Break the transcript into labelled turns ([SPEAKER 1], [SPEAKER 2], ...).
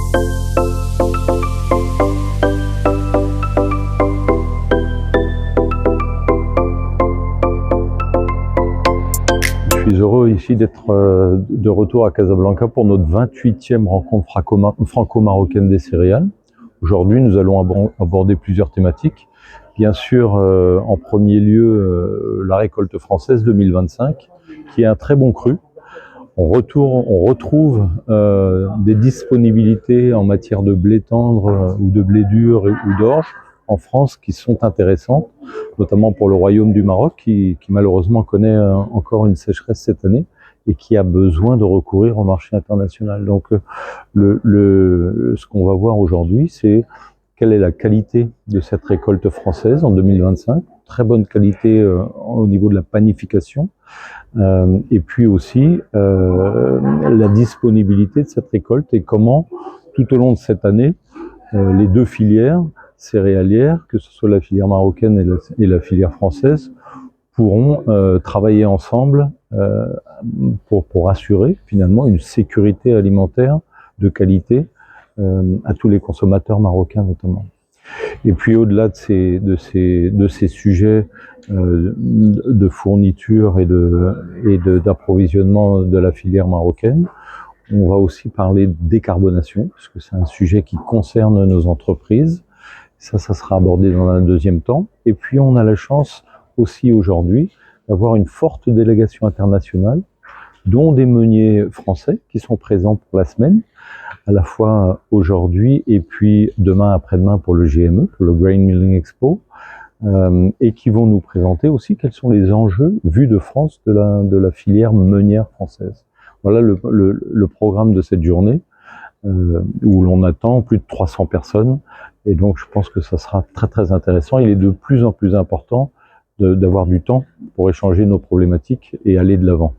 [SPEAKER 1] Je suis heureux ici d'être de retour à Casablanca pour notre 28e rencontre franco-marocaine des céréales. Aujourd'hui, nous allons aborder plusieurs thématiques. Bien sûr, en premier lieu, la récolte française 2025, qui est un très bon cru. On retrouve des disponibilités en matière de blé tendre ou de blé dur ou d'orge en France qui sont intéressantes, notamment pour le Royaume du Maroc qui malheureusement connaît encore une sécheresse cette année et qui a besoin de recourir au marché international. Donc ce qu'on va voir aujourd'hui, c'est quelle est la qualité de cette récolte française en 2025, très bonne qualité au niveau de la panification, et puis aussi la disponibilité de cette récolte et comment tout au long de cette année les deux filières céréalières, que ce soit la filière marocaine et la filière française, pourront travailler ensemble pour assurer finalement une sécurité alimentaire de qualité à tous les consommateurs marocains notamment. Et puis au-delà de ces sujets de fourniture et d'approvisionnement de la filière marocaine, on va aussi parler de décarbonation, parce que c'est un sujet qui concerne nos entreprises. Ça sera abordé dans un deuxième temps. Et puis on a la chance aussi aujourd'hui d'avoir une forte délégation internationale, dont des meuniers français qui sont présents pour la semaine, à la fois aujourd'hui et puis demain après-demain pour le GME, pour le Grain Milling Expo, et qui vont nous présenter aussi quels sont les enjeux vus de France de la filière meunière française. Voilà le programme de cette journée, où l'on attend plus de 300 personnes, et donc je pense que ça sera très très intéressant. Il est de plus en plus important d'avoir du temps pour échanger nos problématiques et aller de l'avant.